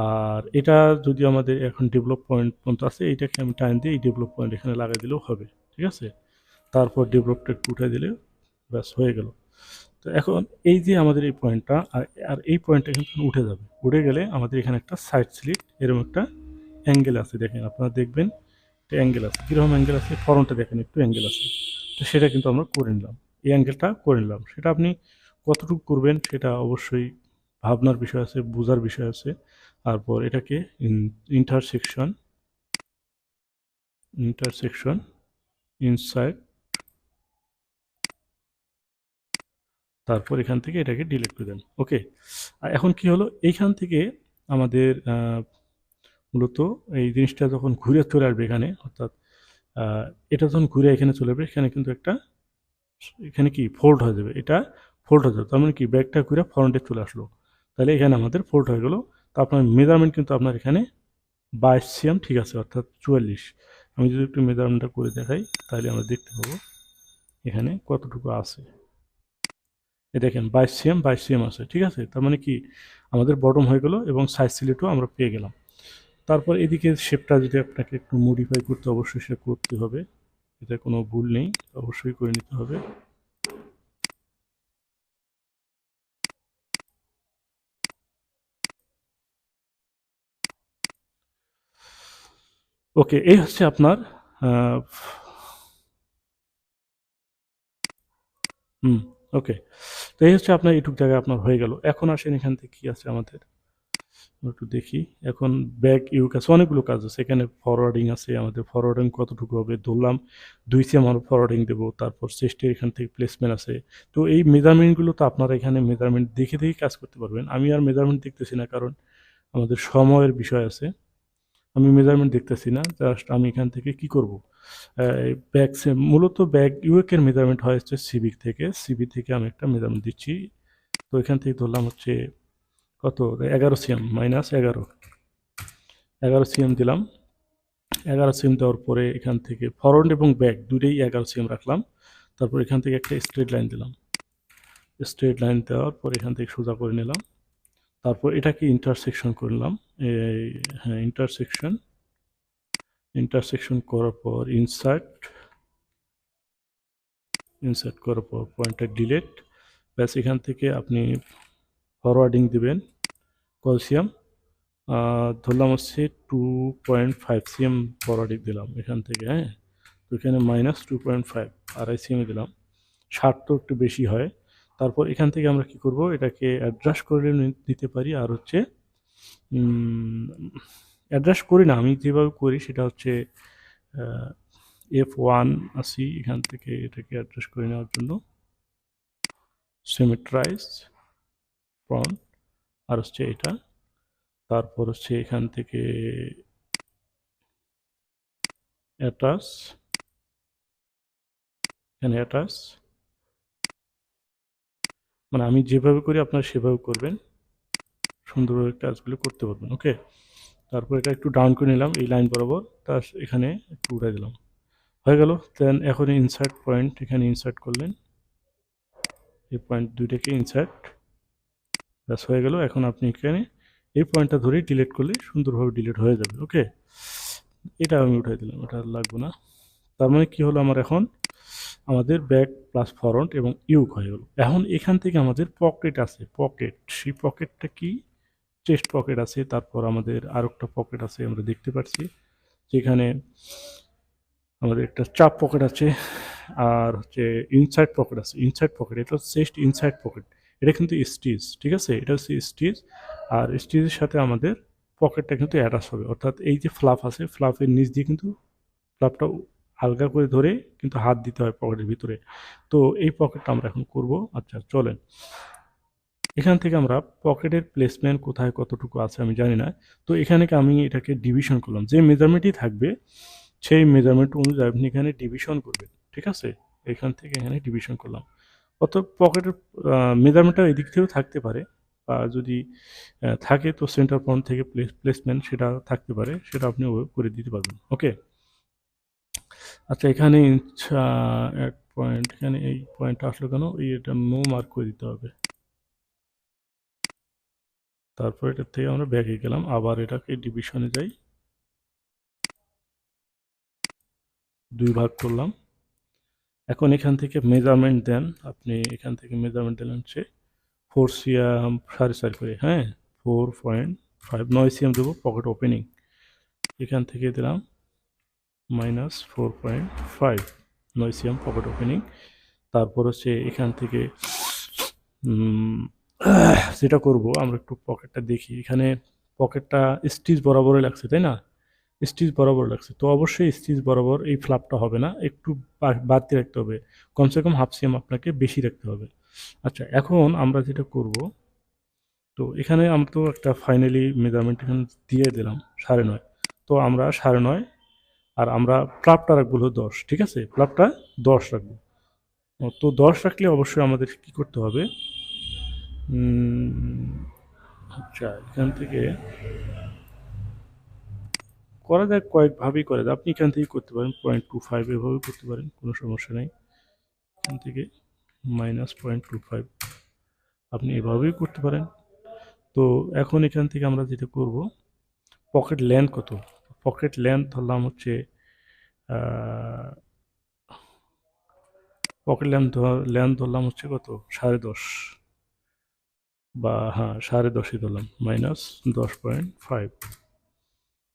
Speaker 1: আর এটা যদি আমাদের এখন ডেভেলপ পয়েন্ট পর্যন্ত আছে, এইটাকে আমি টাইম দিয়ে এই ডেভেলপ পয়েন্ট এখানে লাগাই দিলেও হবে, ঠিক আছে। তারপর ডেভেলপটা একটু উঠে দিলে ব্যাস হয়ে গেল। তো এখন এই যে আমাদের এই পয়েন্টটা, আর এই পয়েন্টটা কিন্তু উঠে যাবে, উঠে গেলে আমাদের এখানে একটা সাইড স্লিট এরকম একটা অ্যাঙ্গেল আছে, দেখেন আপনারা দেখবেন একটা অ্যাঙ্গেল আছে, কীরকম অ্যাঙ্গেল আছে, ফরনটা দেখেন একটু অ্যাঙ্গেল আছে। তো সেটা কিন্তু আমরা করে নিলাম, এই অ্যাঙ্গেলটা করে নিলাম। সেটা আপনি কতটুকু করবেন সেটা অবশ্যই ভাবনার বিষয় আছে, বোঝার বিষয় আছে। তারপর এটাকে ইন্টারসেকশন ইনসাইড, তারপর এখান থেকে এটাকে ডিলিট করে দেন, ওকে। আর এখন কি হলো, এইখান থেকে আমাদের মূলত এই জিনিসটা যখন ঘুরে চলে আসবে এখানে, অর্থাৎ এটা যখন ঘুরে এখানে চলে আসবে, এখানে কিন্তু একটা, এখানে কি ফোল্ড হয়ে যাবে, এটা ফোল্ড হয়ে যাবে, তার মানে কি ব্যাকটা ঘুরে ফ্রন্টে চলে আসলো, তাহলে এখানে আমাদের ফোল্ড হয়ে গেল। তো আপনার মেজারমেন্ট কিন্তু আপনার এখানে 22 cm ঠিক আছে, অর্থাৎ 44। আমি যদি একটু মেজারমেন্টটা করে দেখাই তাহলে আমরা দেখতে পাবো এখানে কতটুকু আছে। এই দেখেন 22 cm আছে, ঠিক আছে। তার মানে কি আমাদের বটম হয়ে গেল এবং সাইড স্লিটও আমরা পেয়ে গেলাম। তারপর এদিকে শেপটা যদি আপনাকে একটু মডিফাই করতে, অবশ্যই সেটা করতে হবে, এতে কোনো ভুল নেই, অবশ্যই করে নিতে হবে। ওকে, এই হচ্ছে আপনার হুম ওকে, তো এই হচ্ছে আপনার এইটুক জায়গায় আপনার হয়ে গেল। এখন আসেন এখান থেকে কি আছে আমাদের একটু দেখি। এখন ব্যাক ইউক আছে, অনেকগুলো কাজ আছে এখানে, ফরওয়ার্ডিং আছে, আমাদের ফরওয়ার্ডিং কতটুকু হবে, ধরলাম 2 cm আমরা ফরওয়ার্ডিং দেবো। তারপর চেস্টের এখান থেকে প্লেসমেন্ট আছে। তো এই মেজারমেন্টগুলো তো আপনারা এখানে মেজারমেন্ট দেখে দেখে কাজ করতে পারবেন। আমি আর মেজারমেন্ট দেখতেছি না, কারণ আমাদের সময়ের বিষয় আছে, আমি মেজারমেন্ট দেখতেছি না। জাস্ট আমি এখান থেকে কি করব, ব্যাক মূলত ব্যাক ইউএকের মেজারমেন্ট হয় হচ্ছে সিবি থেকে আমি একটা মেজারমেন্ট দিচ্ছি। তো এখান থেকে ধরলাম হচ্ছে কত, 11 cm -11 cm দিলাম। 11 cm দেওয়ার পরে এখান থেকে ফরওয়ার্ড এবং ব্যাক দুটোই 11 cm রাখলাম। তারপর এখান থেকে একটা স্ট্রেট লাইন দিলাম, স্ট্রেট লাইন দেওয়ার পর এখান থেকে সোজা করে নিলাম। তারপর এটাকে ইন্টারসেকশন করলাম, হ্যাঁ ইন্টারসেকশন করার পর ইনসার্ট করার পর পয়েন্টটা ডিলিট, ব্যাস এখান থেকে আপনি ফরওয়ার্ডিং দিবেন কলসিয়াম, ধরলাম হচ্ছে 2.5 cm ফরওয়ার্ডিং দিলাম এখান থেকে, হ্যাঁ। তো এখানে -2.5, 2.5 cm দিলাম, 60 তো একটু বেশি হয়। তারপর এখান থেকে আমরা কি করব, এটাকে অ্যাডজাস্ট করে নিতে পারি। আর হচ্ছে অ্যাডজাস্ট করি না, আমি যেভাবে করি সেটা হচ্ছে F1 আসি, এখান থেকে এটাকে অ্যাডজাস্ট করে নেওয়ার জন্য সিমেট্রাইজ ফ্রন্ট, আর হচ্ছে এটা, তারপর হচ্ছে এখান থেকে অ্যাটাচ, এখানে অ্যাটাচ, মানে আমি যেভাবে করি আপনারা সেভাবে করবেন, সুন্দরভাবে কাজগুলো করতে পারবেন। ওকে, তারপর এটা একটু ডাউন করে নিলাম এই লাইন বরাবর, তার এখানে একটু উঠাই দিলাম, হয়ে গেল। দেন এখন ইনসার্ট পয়েন্ট, এখানে ইনসার্ট করলেন, এই পয়েন্ট দুইটাকে ইনসার্ট, ব্যাস হয়ে গেল। এখন আপনি এখানে এই পয়েন্টটা ধরেই ডিলিট করলে সুন্দরভাবে ডিলিট হয়ে যাবে। ওকে, এটা আমি উঠাই দিলাম, এটা আর লাগবে না। তার মানে কি হলো, আমার এখন আমাদের ব্যাক প্লাস ফরন্ট এবং ইউক হয়ে গেল। এখন এখান থেকে আমাদের পকেট আছে, পকেট, সেই পকেটটা কি, চেস্ট পকেট আছে, তারপর আমাদের আর একটা পকেট আছে আমরা দেখতে পাচ্ছি, যেখানে আমাদের একটা চাপ পকেট আছে, আর হচ্ছে ইনসাইড পকেট আছে। ইনসাইড পকেট এটা হচ্ছে চেস্ট ইনসাইড পকেট, এটা কিন্তু স্টিচ, ঠিক আছে, এটা হচ্ছে স্টিচ, আর স্টিচের সাথে আমাদের পকেটটা কিন্তু অ্যাটাচ হবে, অর্থাৎ এই যে ফ্লাফ আছে, ফ্লাফের নিচ দিয়ে কিন্তু ফ্লাপটা হালকা করে ধরে কিন্তু হাত দিতে হয় পকেটের ভিতরে। তো এই পকেটটা আমরা এখন করব। আচ্ছা চলেন, এখান থেকে আমরা পকেটের প্লেসমেন্ট কোথায় কতটুকু আছে আমি জানি না, তো এখানে আমি এটাকে ডিভিশন করলাম, যে মেজারমেন্টই থাকবে সেই মেজারমেন্ট অনুযায়ী আপনি এখানে ডিভিশন করবেন, ঠিক আছে, এখান থেকে এখানে ডিভিশন করলাম। অর্থাৎ পকেটের মেজারমেন্টটা এদিক থেকেও থাকতে পারে, বা যদি থাকে তো সেন্টার পয়েন্ট থেকে প্লেসমেন্ট সেটা থাকতে পারে, সেটা আপনি করে দিতে পারবেন। ওকে, আচ্ছা এখানে এক পয়েন্ট, এখানে এই পয়েন্টটা আসলো কেন, এটা নো মার্ক করে দিতে হবে। তারপর এটার থেকে আমরা ব্যাকে গেলাম, আবার এটাকে ডিভিশনে যাই, 2 ভাগ করলাম। এখন এখান থেকে মেজারমেন্ট দেন, আপনি এখান থেকে মেজারমেন্ট দিলেন হচ্ছে 4 সিএম 4.5 করে, হ্যাঁ 4.5, 9 সিএম দেবো পকেট ওপেনিং, এখান থেকে দিলাম -4.5, 9 সিএম পকেট ওপেনিং। তারপর হচ্ছে এখান থেকে যেটা করব, আমরা একটু পকেটটা দেখি, এখানে পকেটটা স্টিচ বরাবরই লাগছে তাই না, স্টিচ বরাবর লাগছে, তো অবশ্যই স্টিচ বরাবর এই ফ্লাপটা হবে না, একটু বাড়তি রাখতে হবে, কমসে কম হাফ সিএম আপনাকে বেশি রাখতে হবে। আচ্ছা এখন আমরা যেটা করব, তো এখানে আমরা তো একটা ফাইনালি মেজারমেন্ট এখানে দিয়ে দিলাম 9.5, তো আমরা 9.5, আর আমরা ফ্লাপটা রাখবো হলো 10, ঠিক আছে, ফ্লাপটা 10 রাখবো। তো 10 রাখলে অবশ্যই আমাদের কি করতে হবে, আচ্ছা এখান থেকে করা যায়, কয়েকভাবেই করা যায়, আপনি এখান থেকে করতে পারেন 0.25, এভাবে করতে পারেন, কোনো সমস্যা নেই। এখান থেকে -0.25 আপনি এভাবেই করতে পারেন। তো এখন এখান থেকে আমরা যেটা করব, পকেট লেন্থ কত, পকেট লেন্থ ধরলাম হচ্ছে পকেট লেন্থ ধরলাম হচ্ছে কত, 10.5, বা হ্যাঁ 10.5ই ধরলাম, -10.5,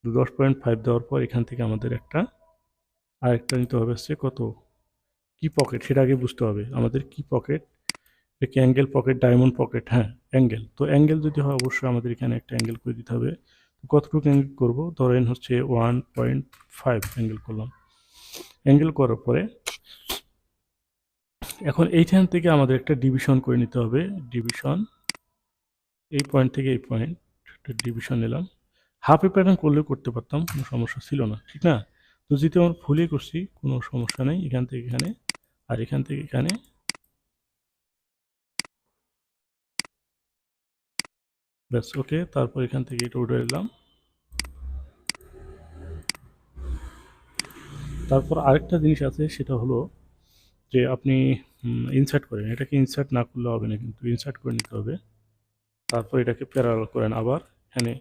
Speaker 1: 10.5 দেওয়ার পর এখান থেকে আমাদের আরেকটা নিতে হবে হচ্ছে কত, কি পকেট, সেটা আগে বুঝতে হবে আমাদের কি পকেট, এটা কি অ্যাঙ্গেল পকেট, ডায়মন্ড পকেট, হ্যাঁ অ্যাঙ্গেল, তো অ্যাঙ্গেল যদি হয় অবশ্যই আমাদের এখানে একটা অ্যাঙ্গেল করে দিতে হবে। কতটুকু অ্যাঙ্গেল করবো, ধরেন হচ্ছে 1.5 অ্যাঙ্গেল করলাম, অ্যাঙ্গেল করার পরে এখন এইখান থেকে আমাদের একটা ডিভিশন করে নিতে হবে, ডিভিশন, এই পয়েন্ট থেকে এই পয়েন্ট ডিভিশন নিলাম, হাফে প্যাটার্ন করলেও করতে পারতাম, কোনো সমস্যা ছিল না, ঠিক না, তো যেহেতু আমরা ফুলে করছি কোনো সমস্যা নেই, এখান থেকে এখানে আর এখান থেকে এখানে, ব্যাস ওকে। তারপর এখান থেকে এটা উঠে দিলাম, তারপর আরেকটা জিনিস আছে সেটা হলো যে আপনি ইনসার্ট করেন, এটাকে ইনসার্ট না করলে হবে না, কিন্তু ইনসার্ট করে নিতে হবে, তারপর এটাকে প্যারালাল করেন আবার, এখানে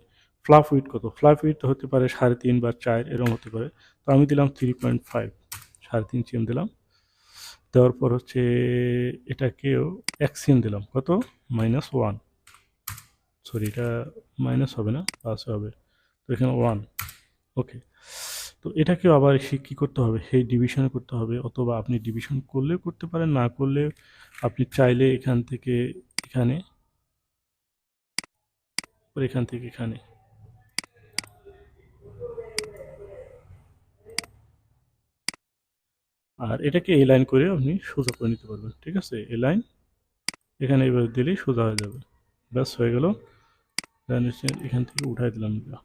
Speaker 1: ফ্লাপ উইথ কত, ফ্লাপ উইথ হতে পারে 3.5 বা 4 এরকম হতে পারে, তো আমি দিলাম 3.5, 3.5 সিএম দিলাম, দেওয়ার পর হচ্ছে এটাকেও 1 সিএম দিলাম, কত, -1, সরি এটা মাইনাস হবে না, প্লাস হবে, তো এখানে 1, ওকে। তো এটাকেও আবার কী করতে হবে, সেই ডিভিশন করতে হবে, অথবা আপনি ডিভিশন করলেও করতে পারেন, না করলে আপনি চাইলে এখান থেকে এখানে, এখান থেকে এখানে, আর এটাকে এই লাইন করে আপনি সোজা করে নিতে পারবেন, ঠিক আছে? এই লাইন এখানে এবার দিলেই সোজা হয়ে যাবে। ব্যাস হয়ে গেল। দেন এখান থেকে উঠাই দিলাম এটা।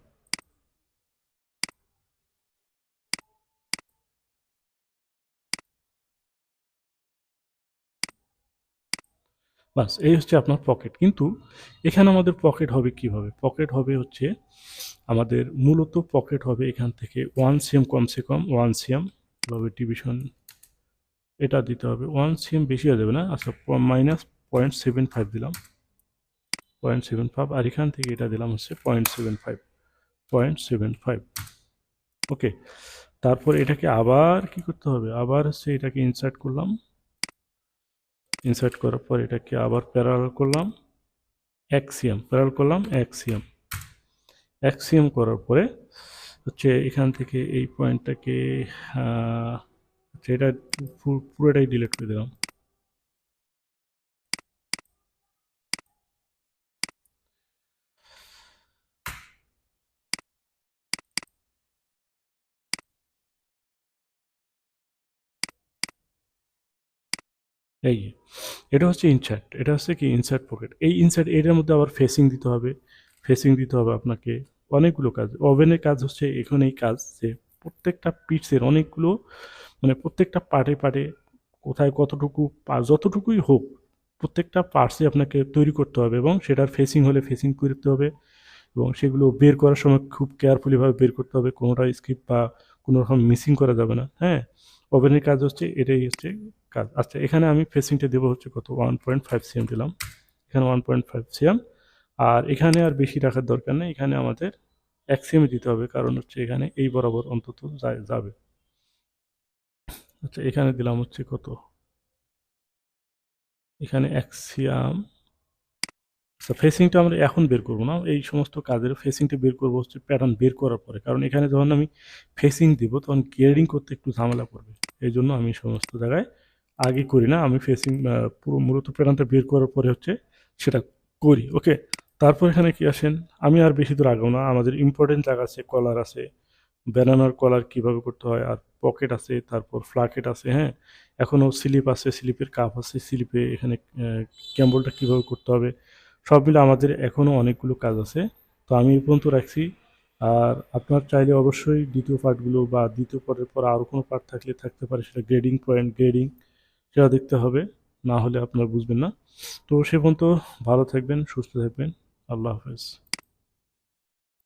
Speaker 1: বাস এই হচ্ছে আপনার পকেট। কিন্তু এখানে আমাদের পকেট হবে কিভাবে? পকেট হবে হচ্ছে আমাদের মূলত পকেট হবে এখান থেকে 1 cm, কমসে কম 1 cm এভাবে ডিভিশন এটা দিতে হবে। 1 cm বেশি হয়ে যাবে না? আচ্ছা, -0.75 দিলাম, 0.75, আর এখান থেকে এটা দিলাম হচ্ছে 0.75, 0.75। ওকে, তারপর এটাকে আবার কি করতে হবে? আবার হচ্ছে এটাকে ইনসার্ট করলাম, ইনসার্ট করার পর এটাকে আবার প্যারালাল করলাম 1 cm, প্যারালাল করলাম 1 cm, 1 cm করার পরে হচ্ছে এখান থেকে এই পয়েন্টটাকে আচ্ছা, এটা পুরোটাই ডিলিট করে দিলাম। এই যে, এটা হচ্ছে ইনসার্ট, এটা হচ্ছে কি ইনসার্ট পকেট। এই ইনসার্ট এটার মধ্যে আবার ফেসিং দিতে হবে, ফেসিং দিতে হবে আপনাকে অনেকগুলো কাজ। ওভেনের কাজ হচ্ছে এখন এই কাজ যে প্রত্যেকটা পিসের অনেকগুলো, মানে প্রত্যেকটা পার্টে পার্টে কোথায় কতটুকু যতটুকুই হোক প্রত্যেকটা পার্টসই আপনাকে তৈরি করতে হবে, এবং সেটার ফেসিং হলে ফেসিং করতে হবে, এবং সেগুলো বের করার সময় খুব কেয়ারফুলিভাবে বের করতে হবে, কোনোটা স্কিপ বা কোনো রকম মিসিং করা যাবে না। হ্যাঁ, ওভেনের কাজ হচ্ছে এটাই হচ্ছে কাজ। আচ্ছা, এখানে আমি ফেসিংটা দেবো হচ্ছে কত, 1.5 cm দিলাম, এখানে 1.5 cm। আর এখানে আর বেশি রাখার দরকার নেই, এখানে আমাদের 1 cm দিতে হবে, কারণ হচ্ছে এখানে এই বরাবর অন্তত যাবে। আচ্ছা, এখানে দিলাম হচ্ছে কত, এখানে 1 cm। আচ্ছা, ফেসিংটা আমরা এখন বের করবো না, এই সমস্ত কাজের ফেসিংটা বের করবো হচ্ছে প্যাটার্ন বের করার পরে, কারণ এখানে যখন আমি ফেসিং দিব তখন গ্রেডিং করতে একটু ঝামেলা পড়বে। এই জন্য আমি সমস্ত জায়গায় আগে করি না, আমি ফেসিং পুরো মূলত প্যাটার্নটা বের করার পরে হচ্ছে সেটা করি। ওকে, তারপর এখানে কি আসেন, আমি আর বেশি দূর আগাবো না, আমাদের ইম্পর্টেন্ট জায়গা আছে, কলার আছে, ব্যানানার কলার কিভাবে করতে হয়, আর পকেট আছে, তারপর ফ্লাকেট আছে, হ্যাঁ, এখনও স্লিপ আছে, স্লিপের কাপ আছে, স্লিপে এখানে ক্যাম্বলটা কীভাবে করতে হবে, সব মিলে আমাদের এখনও অনেকগুলো কাজ আছে। তো আমি এই পর্যন্ত রাখছি। আর আপনার চাইলে অবশ্যই দ্বিতীয় পার্টগুলো বা দ্বিতীয় পার্টের পর আরও কোনো পার্ট থাকলে থাকতে পারে, সেটা গ্রেডিং পয়েন্ট, গ্রেডিং সেটা দেখতে হবে, না হলে আপনারা বুঝবেন না। তো সে পর্যন্ত ভালো থাকবেন, সুস্থ থাকবেন। আল্লাহ হাফেজ।